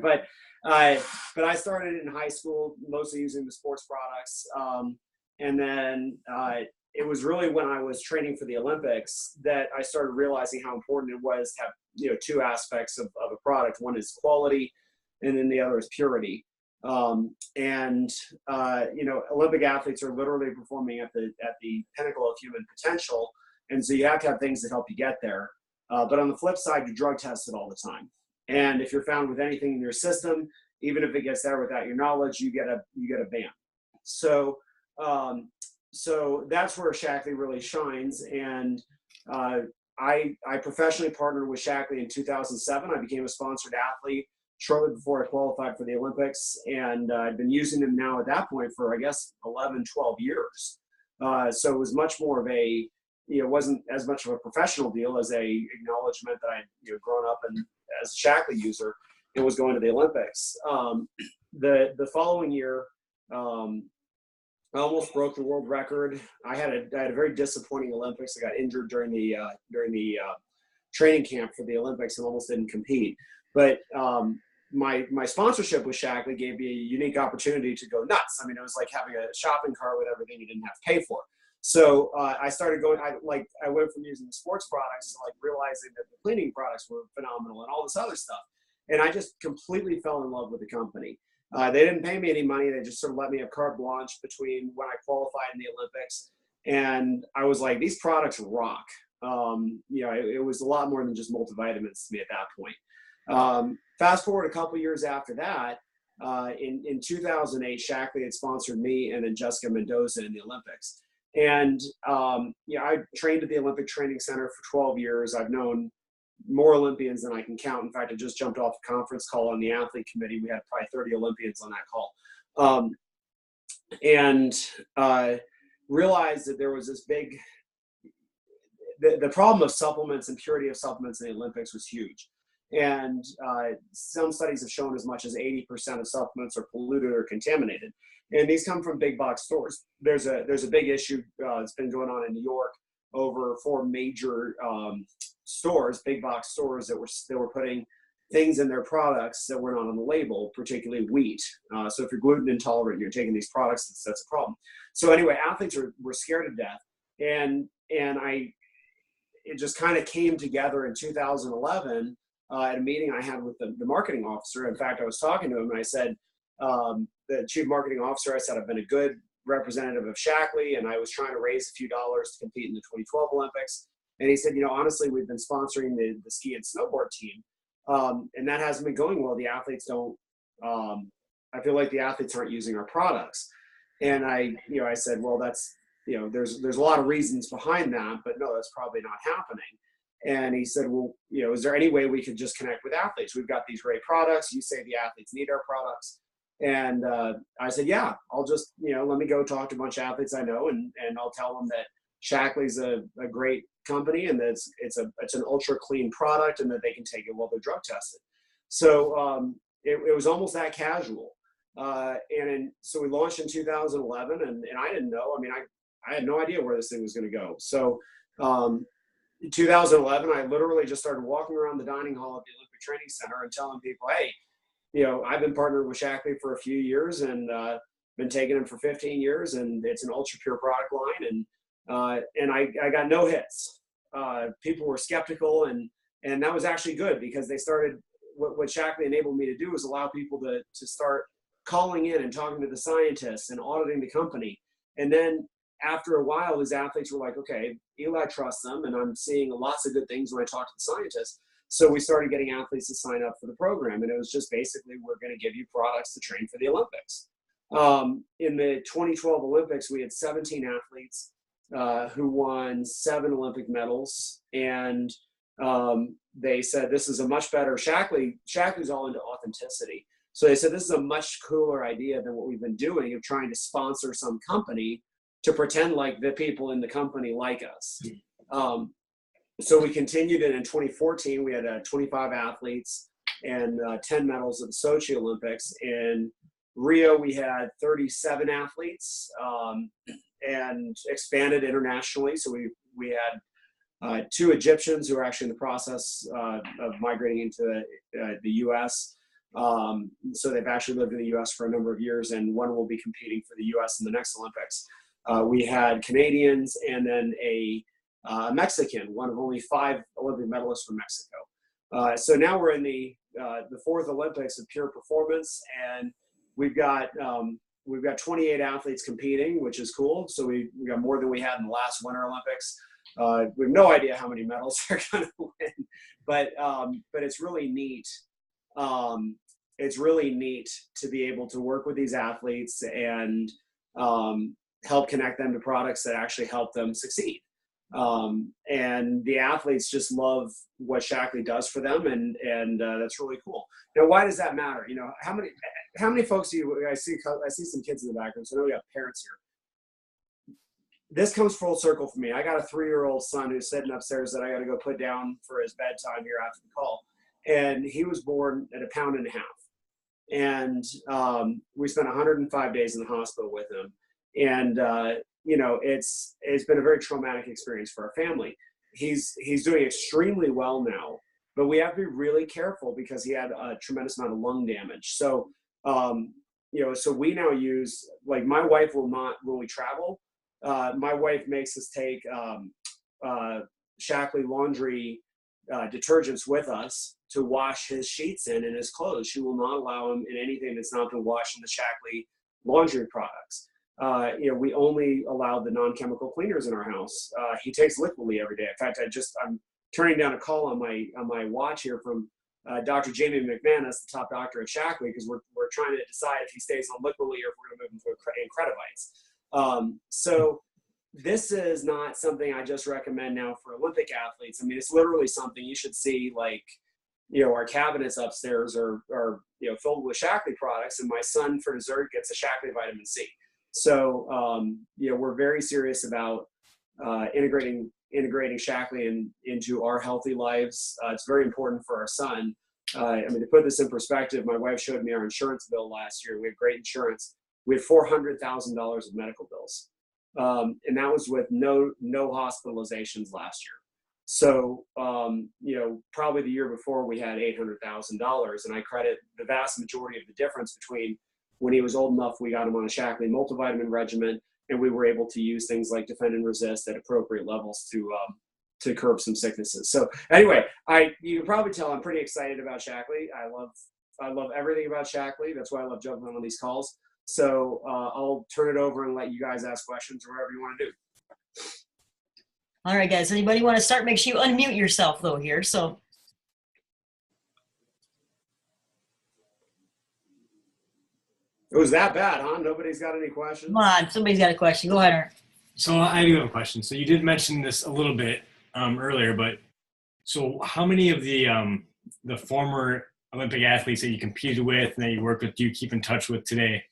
But I started in high school, mostly using the sports products. And then it was really when I was training for the Olympics that I started realizing how important it was to have, two aspects of a product. One is quality, and then the other is purity. Olympic athletes are literally performing at the pinnacle of human potential. And so you have to have things that help you get there. But on the flip side, you're drug tested all the time. And if you're found with anything in your system, even if it gets there without your knowledge, you get a ban. So that's where Shaklee really shines. And I professionally partnered with Shaklee in 2007. I became a sponsored athlete shortly before I qualified for the Olympics. And I've been using them now at that point for, I guess, 11, 12 years. So it was much more of it wasn't as much of a professional deal as a acknowledgement that I'd grown up and as a Shaklee user and was going to the Olympics. The following year, I almost broke the world record. I had a very disappointing Olympics. I got injured during the training camp for the Olympics and almost didn't compete. But my sponsorship with Shaklee gave me a unique opportunity to go nuts. I mean, it was like having a shopping cart with everything you didn't have to pay for. So I started going. I went from using the sports products to realizing that the cleaning products were phenomenal and all this other stuff. And I just completely fell in love with the company. They didn't pay me any money. They just sort of let me have carte blanche between when I qualified in the Olympics. And I was like, these products rock. It was a lot more than just multivitamins to me at that point. Fast forward a couple years after that, in 2008, Shaklee had sponsored me and then Jessica Mendoza in the Olympics. And I trained at the Olympic Training Center for 12 years. I've known more Olympians than I can count. In fact, I just jumped off a conference call on the athlete committee. We had probably 30 Olympians on that call. And realized that there was this big, the problem of supplements and purity of supplements in the Olympics was huge. And some studies have shown as much as 80% of supplements are polluted or contaminated. And these come from big box stores. There's a big issue that's been going on in New York over 4 major stores, big box stores that were putting things in their products that were not on the label, particularly wheat. So if you're gluten intolerant and you're taking these products, that's a problem. So anyway, athletes were scared to death. And it just kind of came together in 2011 at a meeting I had with the marketing officer. In fact, I was talking to him and I said, the chief marketing officer, I said, I've been a good representative of Shaklee and I was trying to raise a few dollars to compete in the 2012 Olympics. And he said, honestly, we've been sponsoring the ski and snowboard team. And that hasn't been going well. The athletes don't, I feel like the athletes aren't using our products. And I said, well, that's, there's a lot of reasons behind that, but no, that's probably not happening. And he said, well, is there any way we could just connect with athletes? We've got these great products. You say the athletes need our products. And I said, yeah, I'll just, let me go talk to a bunch of athletes I know, and I'll tell them that Shaklee's a great company and that it's an ultra clean product and that they can take it while they're drug tested. So it was almost that casual. So we launched in 2011 and I didn't know. I mean, I had no idea where this thing was going to go. So in 2011, I literally just started walking around the dining hall at the Olympic Training Center and telling people, hey, I've been partnered with Shaklee for a few years and been taking them for 15 years, and it's an ultra pure product line. And I got no hits. People were skeptical, and that was actually good because they started, what Shaklee enabled me to do was allow people to start calling in and talking to the scientists and auditing the company. And then after a while, these athletes were like, okay, Eli trusts them, and I'm seeing lots of good things when I talk to the scientists. So we started getting athletes to sign up for the program, and it was just basically, we're going to give you products to train for the Olympics. In the 2012 Olympics, we had 17 athletes who won 7 Olympic medals, and they said this is a much better, Shaklee's all into authenticity. So they said this is a much cooler idea than what we've been doing of trying to sponsor some company to pretend like the people in the company like us. So we continued it in 2014. We had 25 athletes and 10 medals at the Sochi Olympics. In Rio, we had 37 athletes and expanded internationally. So we had 2 Egyptians who are actually in the process of migrating into the U.S. So they've actually lived in the U.S. for a number of years, and one will be competing for the U.S. in the next Olympics. We had Canadians and then a Mexican, one of only 5 Olympic medalists from Mexico. So now we're in the 4th Olympics of pure performance, and we've got 28 athletes competing, which is cool. So we got more than we had in the last Winter Olympics. We have no idea how many medals they're going to win, but it's really neat. It's really neat to be able to work with these athletes and help connect them to products that actually help them succeed. And the athletes just love what Shaklee does for them, and that's really cool. Now, why does that matter? You know, how many folks do you? I see some kids in the background, so I know we have parents here. This comes full circle for me. I got a 3-year-old son who's sitting upstairs that I got to go put down for his bedtime here after the call. And he was born at 1.5 pounds. And we spent 105 days in the hospital with him. And, you know, it's been a very traumatic experience for our family. He's doing extremely well now, but we have to be really careful because he had a tremendous amount of lung damage. So, you know, so we now use, like, my wife will not, when we travel, my wife makes us take Shaklee laundry detergents with us to wash his sheets in and his clothes. She will not allow him in anything that's not been washed in the Shaklee laundry products. You know, we only allow the non-chemical cleaners in our house. He takes Liquidly every day. In fact, I'm turning down a call on my watch here from Dr. Jamie McManus, the top doctor at Shaklee, because we're trying to decide if he stays on Liquidly or if we're going to move him to Incredibites. So this is not something I just recommend now for Olympic athletes. I mean, it's literally something you should see, like, you know, our cabinets upstairs are you know, filled with Shaklee products, and my son for dessert gets a Shaklee vitamin C. So, you know, we're very serious about integrating Shaklee into our healthy lives. It's very important for our son. I mean, to put this in perspective, my wife showed me our insurance bill last year. We have great insurance. We had $400,000 of medical bills. And that was with no hospitalizations last year. So, you know, probably the year before we had $800,000, and I credit the vast majority of the difference between when he was old enough, we got him on a Shaklee multivitamin regimen, and we were able to use things like Defend and Resist at appropriate levels to curb some sicknesses. So anyway, you can probably tell I'm pretty excited about Shaklee. I love everything about Shaklee. That's why I love jumping on these calls. So I'll turn it over and let you guys ask questions or whatever you want to do. All right, guys. Anybody want to start? Make sure you unmute yourself, though, here. So. It was that bad, huh? Nobody's got any questions? Come on. Somebody's got a question. Go ahead, Art. So I do have a question. So you did mention this a little bit earlier, but so how many of the former Olympic athletes that you competed with and that you work with do you keep in touch with today?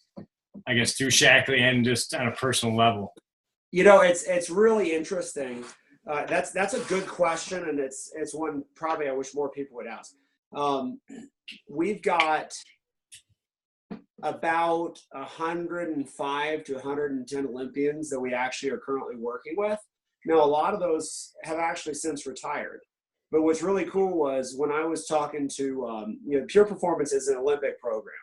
I guess through Shaklee and just on a personal level. You know, it's really interesting. That's a good question, and it's one probably I wish more people would ask. We've got about 105 to 110 Olympians that we actually are currently working with. Now, a lot of those have actually since retired. But what's really cool was when I was talking to, you know, Pure Performance is an Olympic program,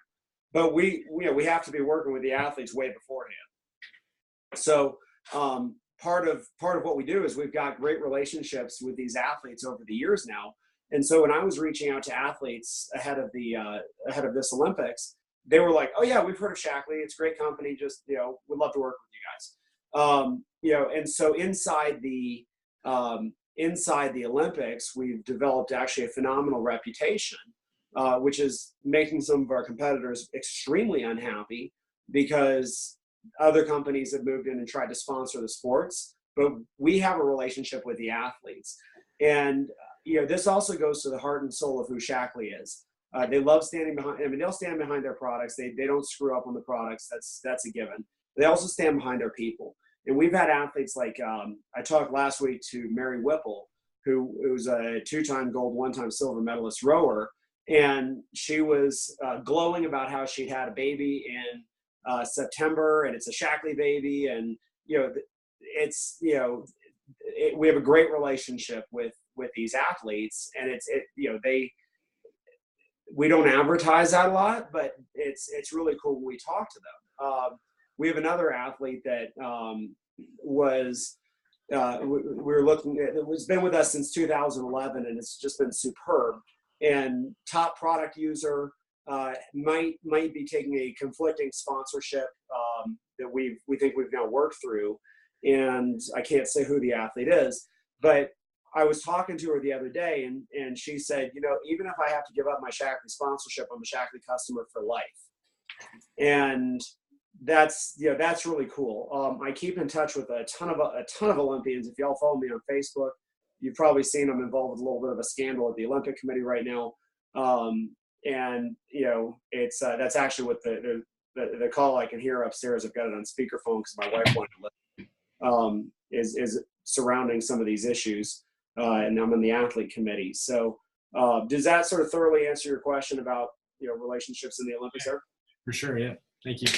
but we have to be working with the athletes way beforehand. So part of what we do is we've got great relationships with these athletes over the years now. And so when I was reaching out to athletes ahead of this Olympics, they were like, "Oh yeah, we've heard of Shaklee. It's a great company. Just, you know, we'd love to work with you guys." You know, and so inside the Olympics, we've developed actually a phenomenal reputation, which is making some of our competitors extremely unhappy because other companies have moved in and tried to sponsor the sports, but we have a relationship with the athletes. And, you know, this also goes to the heart and soul of who Shaklee is. They love standing behind, I mean, they'll stand behind their products. They don't screw up on the products. That's a given. They also stand behind their people. And we've had athletes like, I talked last week to Mary Whipple, who was a 2-time gold, 1-time silver medalist rower. And she was glowing about how she'd had a baby in September, and it's a Shaklee baby. And, you know, it's, you know, we have a great relationship with these athletes, and we don't advertise that a lot, but it's really cool when we talk to them. We have another athlete that we're looking at. It's been with us since 2011, and it's just been superb. And top product user, might be taking a conflicting sponsorship that we think we've now worked through, and I can't say who the athlete is, but I was talking to her the other day, and she said, even if I have to give up my Shackley sponsorship, I'm a Shackley customer for life. And that's really cool. I keep in touch with a ton of Olympians. If y'all follow me on Facebook, you've probably seen I'm involved with a little bit of a scandal at the Olympic Committee right now. And it's that's actually what the call I can hear upstairs. I've got it on speakerphone because my wife wanted to listen. Is surrounding some of these issues, and I'm on the athlete committee. So does that sort of thoroughly answer your question about relationships in the Olympics there? For sure, yeah. Thank you.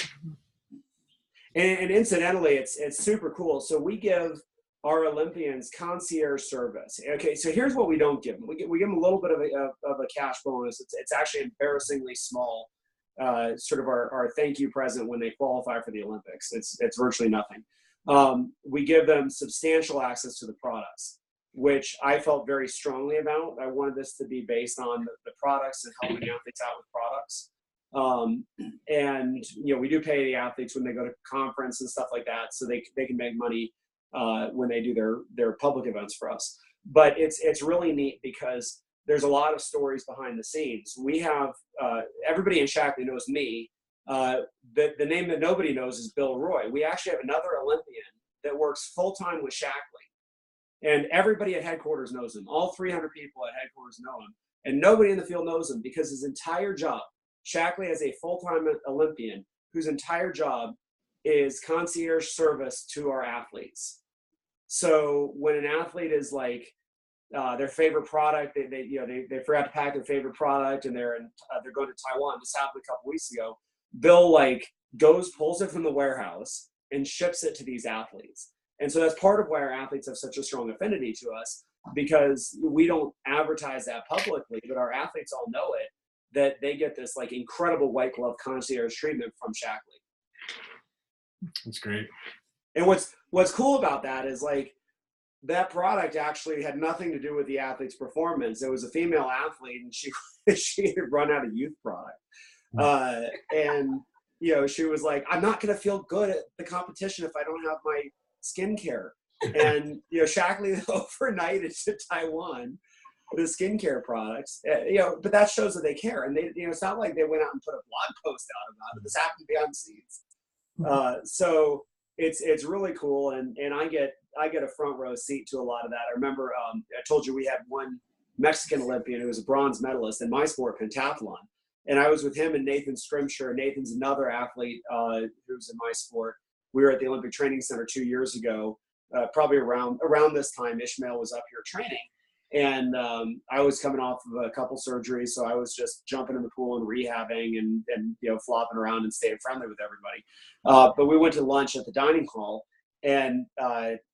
And incidentally, it's super cool. So we give our Olympians concierge service. Okay, so here's what we don't give them. We give them a little bit of a cash bonus. It's actually embarrassingly small. Sort of our thank you present when they qualify for the Olympics. It's virtually nothing. We give them substantial access to the products, which I felt very strongly about. I wanted this to be based on the products and helping athletes out with products. And we do pay the athletes when they go to conference and stuff like that, so they can make money when they do their public events for us. But it's really neat because there's a lot of stories behind the scenes. We have everybody in Shackley knows me. The name that nobody knows is Bill Roy. We actually have another Olympian that works full-time with Shackley, and everybody at headquarters knows him. All 300 people at headquarters know him, and nobody in the field knows him because his entire job, Shackley has a full-time Olympian whose entire job is concierge service to our athletes. So when an athlete is like their favorite product, they forgot to pack their favorite product, and they're going to Taiwan. This happened a couple weeks ago. Bill pulls it from the warehouse and ships it to these athletes. And so that's part of why our athletes have such a strong affinity to us, because we don't advertise that publicly, but our athletes all know it, that they get this incredible white glove concierge treatment from Shackley. That's great. And what's cool about that is that product actually had nothing to do with the athlete's performance. It was a female athlete, and she had run out of youth product. And she was like, I'm not going to feel good at the competition if I don't have my skincare. And Shackley overnighted to Taiwan the skincare products, but that shows that they care. And they, it's not like they went out and put a blog post out about it. This happened behind the scenes. So it's really cool. And I get a front row seat to a lot of that. I remember, I told you we had one Mexican Olympian who was a bronze medalist in my sport, pentathlon. And I was with him and Nathan Scrimshire. Nathan's another athlete who's in my sport. We were at the Olympic Training Center 2 years ago, probably around this time. Ishmael was up here training. And I was coming off of a couple surgeries, so I was just jumping in the pool and rehabbing and flopping around and staying friendly with everybody. But we went to lunch at the dining hall, and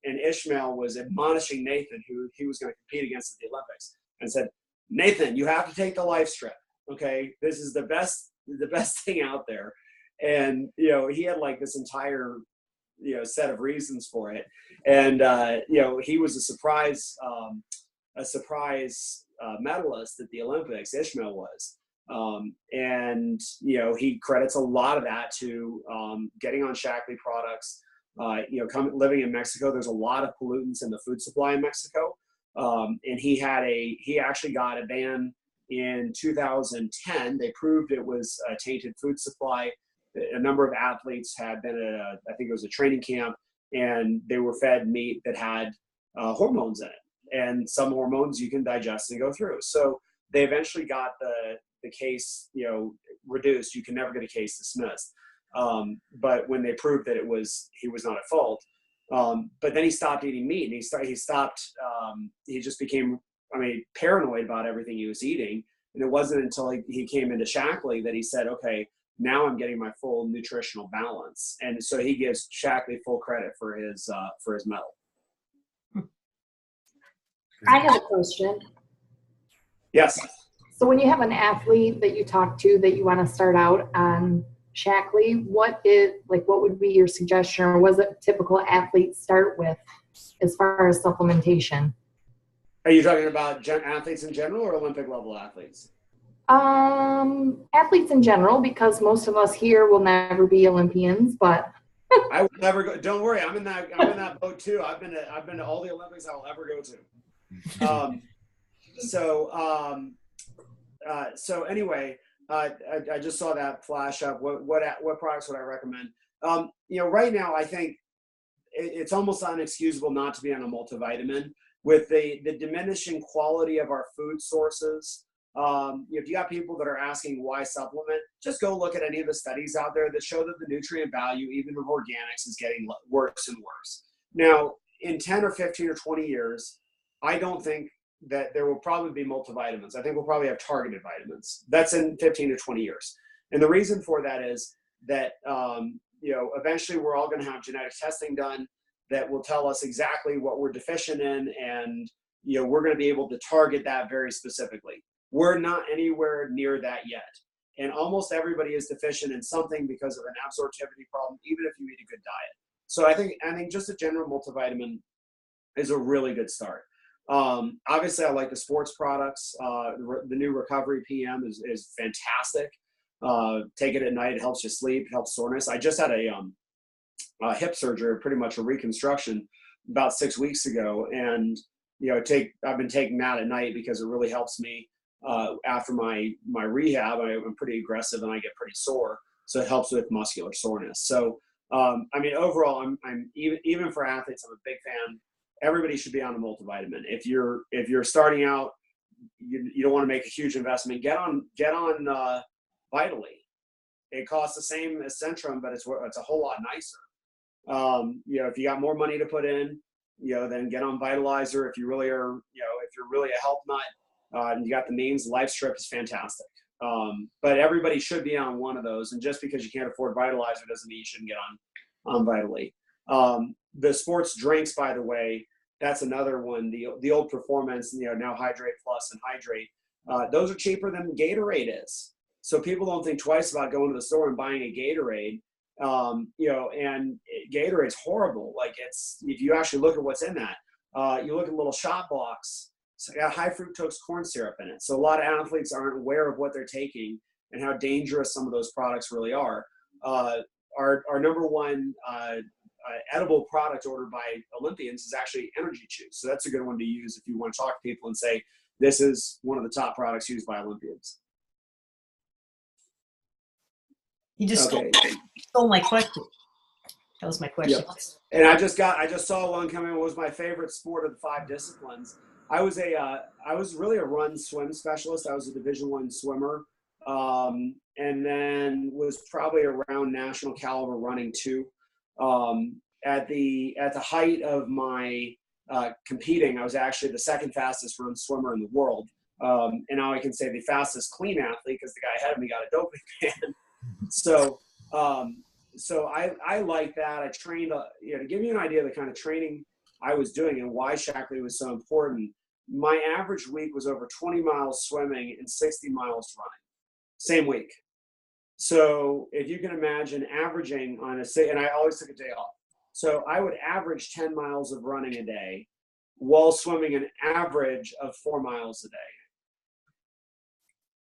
Ishmael was admonishing Nathan, who he was going to compete against at the Olympics, and said, Nathan, you have to take the life strip. Okay, this is the best thing out there. And he had this entire set of reasons for it. And he was a surprise medalist at the Olympics. Ishmael was, and he credits a lot of that to getting on Shackley products. Living in Mexico, there's a lot of pollutants in the food supply in Mexico, and he actually got a ban in 2010. They proved it was a tainted food supply. A number of athletes had been at I think it was a training camp, and they were fed meat that had hormones in it. And some hormones you can digest and go through. So they eventually got the case, reduced. You can never get a case dismissed. But when they proved that he was not at fault. But then he stopped eating meat, and he just became, paranoid about everything he was eating. And it wasn't until he came into Shackley that he said, okay, now I'm getting my full nutritional balance. And so he gives Shackley full credit for his medal. I have a question. Yes. So when you have an athlete that you talk to that you want to start out on Shackley, what would be your suggestion, or was it typical athlete start with as far as supplementation? Are you talking about athletes in general or Olympic level athletes? Athletes in general, because most of us here will never be Olympians, but I will never go. Don't worry, I'm in that boat too. I've been to all the Olympics I will ever go to. So anyway, I just saw that flash up. What products would I recommend? Right now I think it's almost unexcusable not to be on a multivitamin with the diminishing quality of our food sources. If you got people that are asking why supplement, just go look at any of the studies out there that show that the nutrient value, even of organics, is getting worse and worse. Now, in 10 or 15 or 20 years, I don't think that there will probably be multivitamins. I think we'll probably have targeted vitamins. That's in 15 to 20 years. And the reason for that is that, eventually we're all going to have genetic testing done that will tell us exactly what we're deficient in. And, we're going to be able to target that very specifically. We're not anywhere near that yet. And almost everybody is deficient in something because of an absorptivity problem, even if you eat a good diet. So I think just a general multivitamin is a really good start. Obviously I like the sports products. The new Recovery PM is fantastic. Take it at night. It helps you sleep, it helps soreness. I just had a hip surgery, pretty much a reconstruction about 6 weeks ago. And, I've been taking that at night because it really helps me. After my rehab, I'm pretty aggressive and I get pretty sore. So it helps with muscular soreness. So, overall, I'm even for athletes, I'm a big fan. Everybody should be on a multivitamin. If you're starting out, you don't want to make a huge investment. Get on Vitally. It costs the same as Centrum, but it's a whole lot nicer. If you got more money to put in, then get on Vitalizer. If you really are, if you're really a health nut, and you got the means, LifeStrip is fantastic. But everybody should be on one of those. And just because you can't afford Vitalizer doesn't mean you shouldn't get on Vitally. The sports drinks, by the way, that's another one. The old Performance, now Hydrate Plus and Hydrate, those are cheaper than Gatorade is. So people don't think twice about going to the store and buying a Gatorade. And Gatorade's horrible. Like if you actually look at what's in that, you look at a little shot box. It's got high fructose corn syrup in it. So a lot of athletes aren't aware of what they're taking and how dangerous some of those products really are. Our number one edible product ordered by Olympians is actually energy chews. So that's a good one to use if you want to talk to people and say, this is one of the top products used by Olympians. You just stole my question. That was my question. Yep. And I just saw one come in. What was my favorite sport of the 5 disciplines? I was really a run swim specialist. I was a Division I swimmer, and then was probably around national caliber running too. At the height of my competing, I was actually the second fastest run swimmer in the world. And now I can say the fastest clean athlete because the guy ahead of me got a doping ban. So I like that. I trained, to give you an idea of the kind of training I was doing and why Shackley was so important. My average week was over 20 miles swimming and 60 miles running, same week. So if you can imagine averaging and I always took a day off. So I would average 10 miles of running a day while swimming an average of 4 miles a day.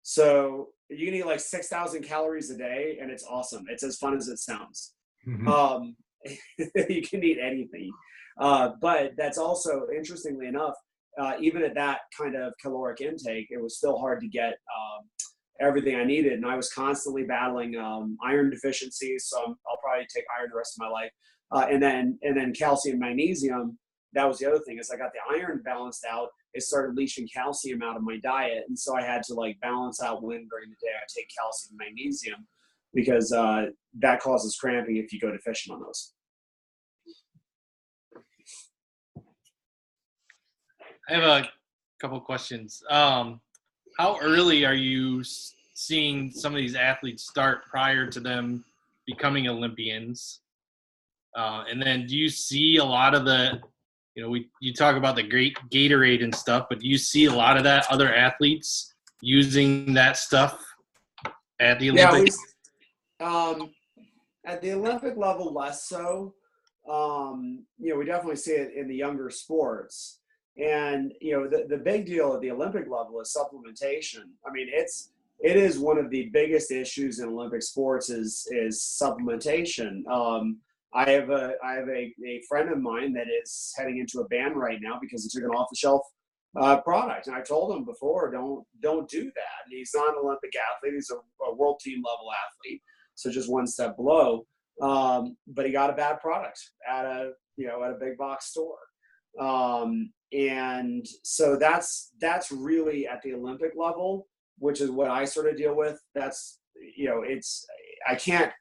So you can eat like 6,000 calories a day and it's awesome. It's as fun as it sounds. Mm-hmm. You can eat anything. But that's also, interestingly enough, even at that kind of caloric intake, it was still hard to get everything I needed. And I was constantly battling iron deficiencies. So I'll probably take iron the rest of my life. And then calcium, magnesium. That was the other thing. As I got the iron balanced out, it started leaching calcium out of my diet. And so I had to balance out when during the day I take calcium and magnesium because that causes cramping if you go deficient on those. I have a couple questions. How early are you seeing some of these athletes start prior to them becoming Olympians? And then do you see a lot of the you talk about the great Gatorade and stuff, but do you see a lot of that other athletes using that stuff at the Olympics? At the Olympic level, less so. We definitely see it in the younger sports. And, the big deal at the Olympic level is supplementation. I mean, it is one of the biggest issues in Olympic sports is supplementation. I have a friend of mine that is heading into a ban right now because he took an off-the-shelf product. And I told him before, don't do that. And he's not an Olympic athlete. He's a world team level athlete. So just one step below. But he got a bad product at a big box store. And so that's really at the Olympic level, which is what I sort of deal with. That's, I can't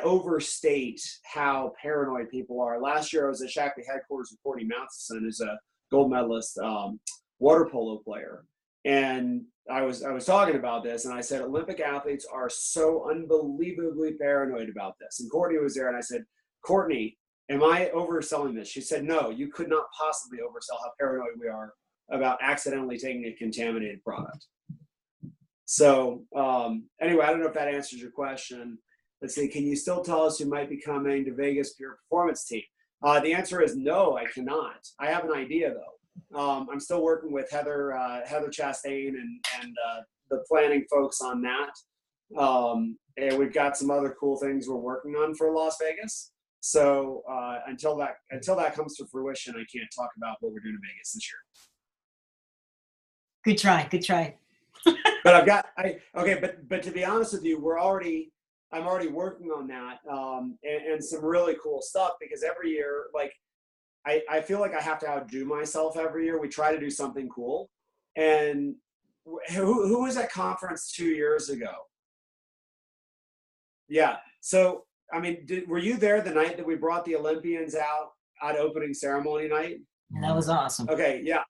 overstate how paranoid people are. Last year I was at Shackley headquarters with Courtney Matheson, who's a gold medalist water polo player. And I was talking about this, and I said, Olympic athletes are so unbelievably paranoid about this. And Courtney was there, and I said, Courtney, am I overselling this? She said, no, you could not possibly oversell how paranoid we are about accidentally taking a contaminated product. So anyway, I don't know if that answers your question. Let's see, can you still tell us who might be coming to Vegas Pure Performance Team? The answer is no, I cannot. I have an idea, though. I'm still working with Heather Chastain and the planning folks on that. And we've got some other cool things we're working on for Las Vegas. So until that comes to fruition, I can't talk about what we're doing in Vegas this year. Good try. But but to be honest with you, I'm already working on that and some really cool stuff, because every year, like, I feel like I have to outdo myself every year. We try to do something cool. And who was at conference 2 years ago? Yeah. So, I mean, were you there the night that we brought the Olympians out at opening ceremony night? That was awesome. Okay. Yeah.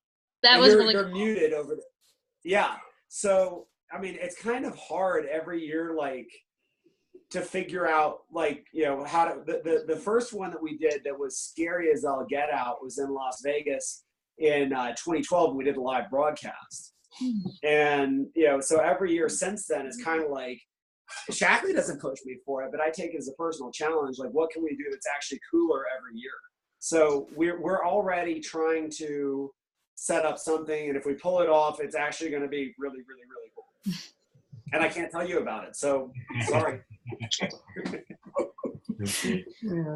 That was really you're cool. muted over there. Yeah. So, I mean, it's kind of hard every year, like, to figure out, like, how to, the first one that we did that was scary as all get out was in Las Vegas in 2012, and we did a live broadcast. And, so every year since then, it's kind of like, Shackley doesn't push me for it, but I take it as a personal challenge. Like, what can we do that's actually cooler every year? So we're already trying to set up something, and if we pull it off, it's actually going to be really, really, really cool. And I can't tell you about it, so sorry.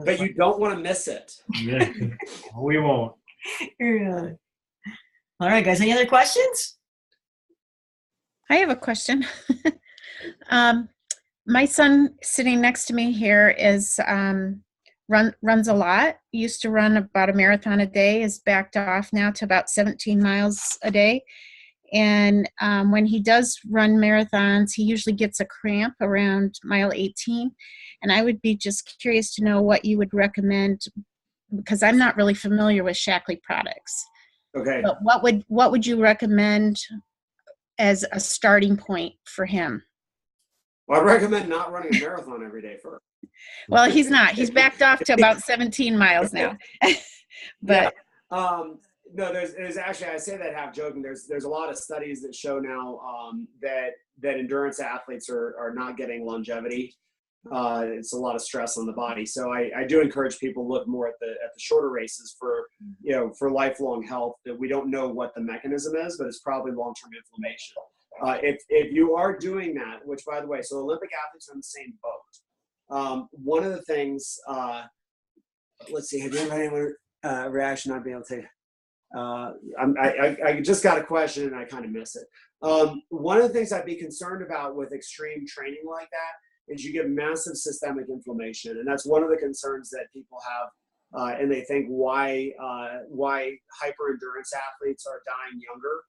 But you don't want to miss it. We won't. Yeah. All right, guys. Any other questions? I have a question. My son sitting next to me here is runs a lot. Used to run about a marathon a day, is backed off now to about 17 miles a day. And when he does run marathons, he usually gets a cramp around mile 18. And I would be just curious to know what you would recommend, because I'm not really familiar with Shackley products. Okay. But what would you recommend as a starting point for him? Well, I recommend not running a marathon every day first. Well, he's not. He's backed off to about 17 miles now. But yeah. No, there's actually, I say that half joking. There's a lot of studies that show now that endurance athletes are not getting longevity. It's a lot of stress on the body. So I do encourage people to look more at the shorter races for lifelong health. That we don't know what the mechanism is, but it's probably long-term inflammation. If you are doing that, which, by the way, so Olympic athletes are in the same boat. One of the things, let's see, have you ever had any reaction not being able to? I just got a question and I kind of miss it. One of the things I'd be concerned about with extreme training like that is you get massive systemic inflammation, and that's one of the concerns that people have, and they think why hyper endurance athletes are dying younger.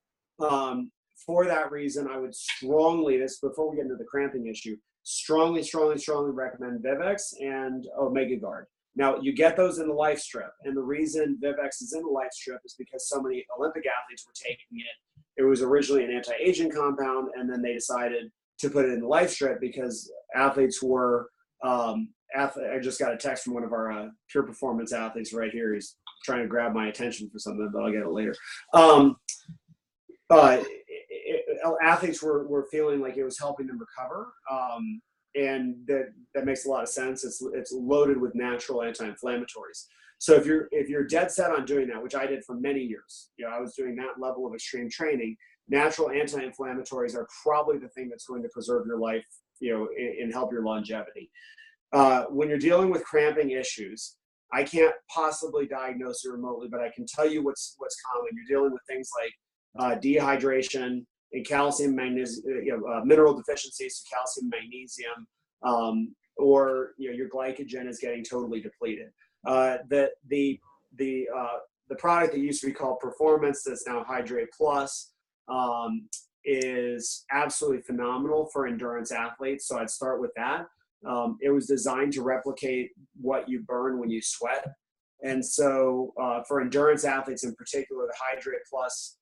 For that reason, I would strongly, this before we get into the cramping issue, strongly recommend Vivex and Omega Guard. Now, you get those in the life strip, and the reason Vivex is in the life strip is because so many Olympic athletes were taking it. It was originally an anti-aging compound, and then they decided to put it in the life strip because athletes were I just got a text from one of our Pure Performance athletes right here. He's trying to grab my attention for something, but I'll get it later. Athletes were feeling like it was helping them recover, and that makes a lot of sense. It's loaded with natural anti-inflammatories. So if you're dead set on doing that, which I did for many years, I was doing that level of extreme training. Natural anti-inflammatories are probably the thing that's going to preserve your life, and help your longevity. When you're dealing with cramping issues, I can't possibly diagnose it remotely, but I can tell you what's common. You're dealing with things like dehydration and calcium, magnesium, mineral deficiencies, so calcium, magnesium, or your glycogen is getting totally depleted. The product that used to be called Performance, that's now Hydrate Plus, is absolutely phenomenal for endurance athletes. So I'd start with that. It was designed to replicate what you burn when you sweat. And so for endurance athletes in particular, the Hydrate Plus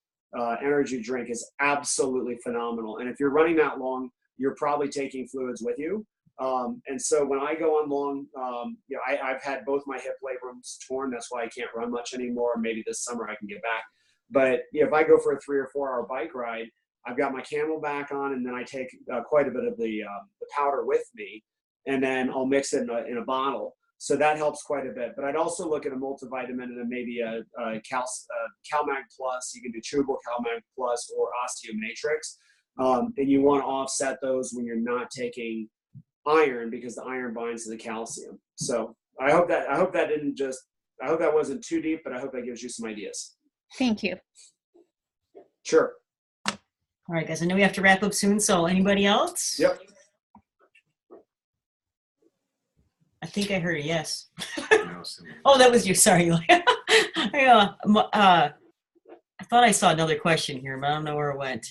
energy drink is absolutely phenomenal. And if you're running that long, you're probably taking fluids with you. And so when I go on long, I've had both my hip labrums torn. That's why I can't run much anymore. Maybe this summer I can get back. But if I go for a 3 or 4 hour bike ride, I've got my Camelback on, and then I take quite a bit of the powder with me, and then I'll mix it in a bottle. So that helps quite a bit. But I'd also look at a multivitamin and then maybe a CalMag Plus. You can do chewable CalMag Plus or Osteomatrix. And you want to offset those when you're not taking iron, because the iron binds to the calcium. So I hope that wasn't too deep, but I hope that gives you some ideas. Thank you. Sure. All right, guys, I know we have to wrap up soon, so anybody else? Yep. I think I heard a yes. Oh, that was you. Sorry. I thought I saw another question here, but I don't know where it went.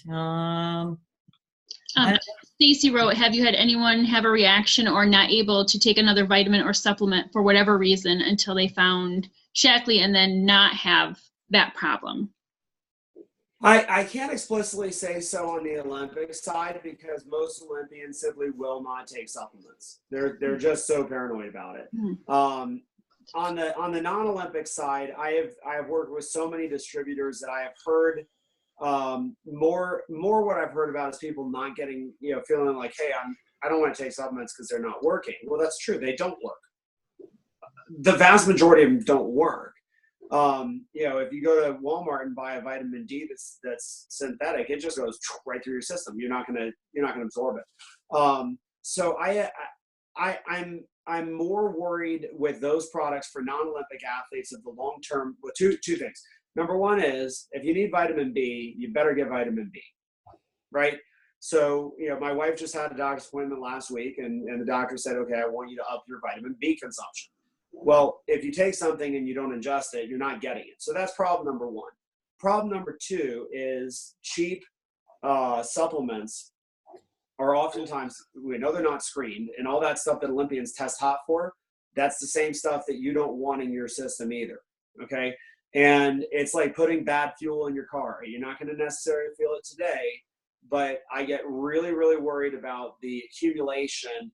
Stacy wrote, have you had anyone have a reaction or not able to take another vitamin or supplement for whatever reason until they found Shaklee and then not have that problem? I can't explicitly say so on the Olympic side, because most Olympians simply will not take supplements. They're just so paranoid about it. On the non-Olympic side, I have worked with so many distributors that I have heard more what I've heard about is people not getting, feeling like, hey, I don't want to take supplements because they're not working. Well, that's true. They don't work. The vast majority of them don't work. If you go to Walmart and buy a vitamin D that's synthetic, it just goes right through your system. You're not gonna absorb it. So I'm more worried with those products for non-Olympic athletes of the long term. Well, two things. Number one is, if you need vitamin B, you better get vitamin B, right? So, my wife just had a doctor's appointment last week, and the doctor said, okay, I want you to up your vitamin B consumption. Well, if you take something and you don't ingest it, you're not getting it. So that's problem number one. Problem number two is cheap supplements are oftentimes, we know they're not screened, and all that stuff that Olympians test hot for, that's the same stuff that you don't want in your system either, okay? And it's like putting bad fuel in your car. You're not going to necessarily feel it today, but I get really, really worried about the accumulation.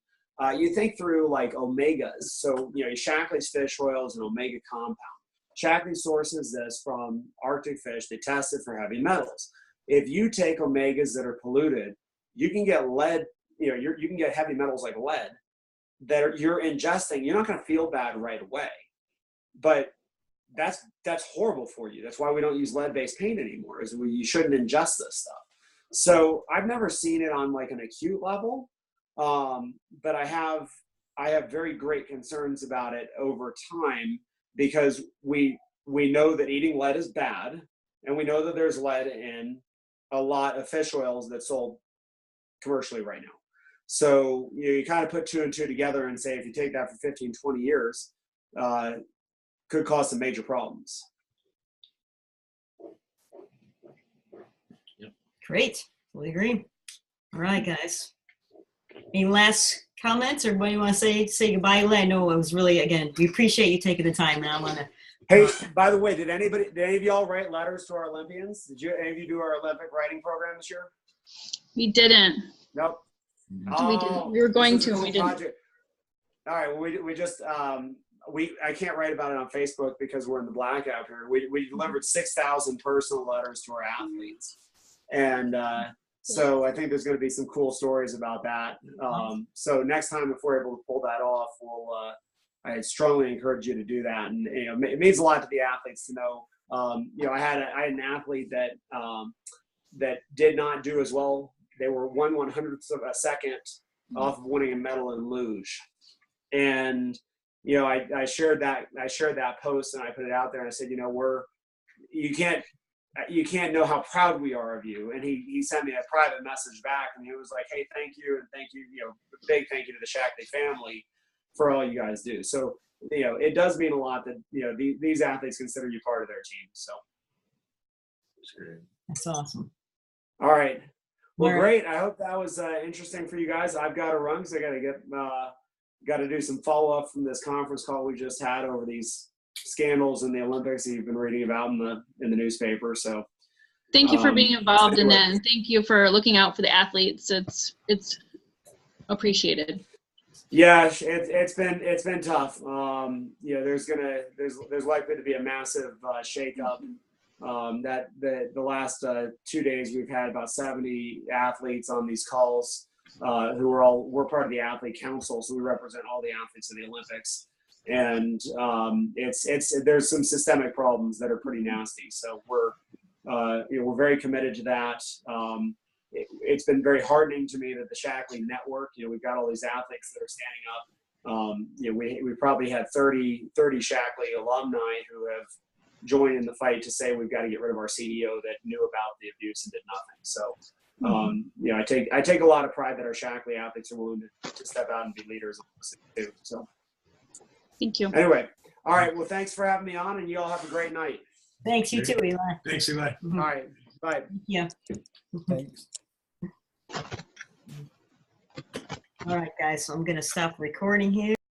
You think through like omegas. So, Shaklee's fish oil is an omega compound. Shaklee sources this from Arctic fish. They test it for heavy metals. If you take omegas that are polluted, you can get lead, you can get heavy metals like lead that you're ingesting. You're not going to feel bad right away, but that's horrible for you. That's why we don't use lead-based paint anymore, is you shouldn't ingest this stuff. So I've never seen it on like an acute level. But I have very great concerns about it over time, because we know that eating lead is bad, and we know that there's lead in a lot of fish oils that's sold commercially right now. So you kind of put 2 and 2 together and say, if you take that for 15, 20 years, could cause some major problems. Great. Fully agree. All right, guys. Any last comments, or anybody want to say goodbye? I know it was really, again, we appreciate you taking the time. Now I want to. Hey, by the way, did any of y'all write letters to our Olympians? Did any of you do our Olympic writing program this year? We didn't. Nope. We didn't. We were going to, and we didn't. Project. All right. Well, we just I can't write about it on Facebook because we're in the blackout period. We delivered 6,000 personal letters to our athletes, and so I think there's going to be some cool stories about that. So next time, if we're able to pull that off, I strongly encourage you to do that. And it means a lot to the athletes to know. I had an athlete that did not do as well. They were 1/100th of a second off of winning a medal in luge, and I shared that post and I put it out there and I said, you can't know how proud we are of you. And he sent me a private message back and he was like, hey, thank you. And thank you, big thank you to the Shackley family for all you guys do. So, it does mean a lot that, these athletes consider you part of their team. So. That's awesome. All right. Well, All right. great. I hope that was interesting for you guys. I've got to run because I got to do some follow-up from this conference call we just had over these scandals in the Olympics that you've been reading about in the newspaper. So Thank you for being involved in that, and thank you for looking out for the athletes. It's appreciated. yeah, it's been tough. There's likely to be a massive shakeup. That the last 2 days we've had about 70 athletes on these calls we're part of the athlete council, so we represent all the athletes in the Olympics. And there's some systemic problems that are pretty nasty. So we're very committed to that. It's been very heartening to me that the Shackley network, we've got all these athletes that are standing up. We probably had 30 Shackley alumni who have joined in the fight to say we've got to get rid of our CEO that knew about the abuse and did nothing. So, I take a lot of pride that our Shackley athletes are willing to step out and be leaders too. So. Thank you. Anyway, all right. Well, thanks for having me on, and you all have a great night. Thanks, you too, Eli. Thanks, Eli. Mhm. All right. Bye. Yeah. Thanks. All right, guys, so I'm going to stop recording here.